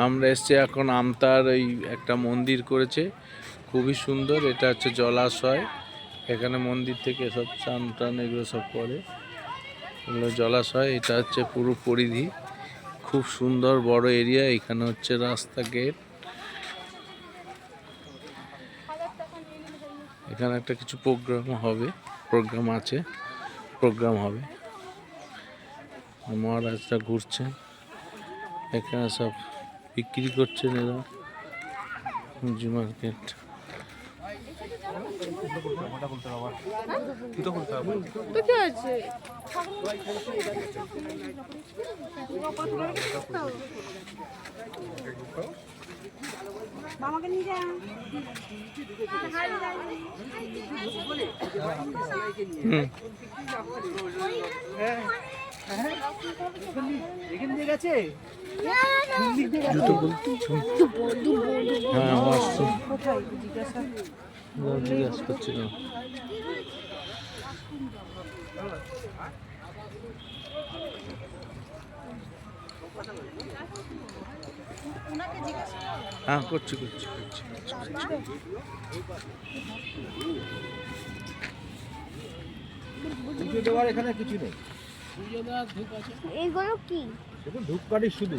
আমরা এসছি এখন আমতার ওই একটা মন্দির করেছে, খুবই সুন্দর। এটা হচ্ছে জলাশয়, এখানে মন্দির থেকে সব চান টান এগুলো সব করে, এগুলো জলাশয়। এটা হচ্ছে পুরো পরিধি, খুব সুন্দর বড় এরিয়া। এখানে হচ্ছে রাস্তা গেট, এখানে একটা কিছু প্রোগ্রাম আছে, প্রোগ্রাম হবে। মহারাজরা ঘুরছেন, এখানে সব বিক্রি করছেন এরা, সবজি মার্কেট। মামাকে নিয়ে যা। এখান দিয়ে গেছে। জিজ্ঞাসা করছিলাম। হ্যাঁ করছি। পুজো দেওয়ার এখানে কিছু নেই। এইগুলো কি? ধূপকাঠি শুধু।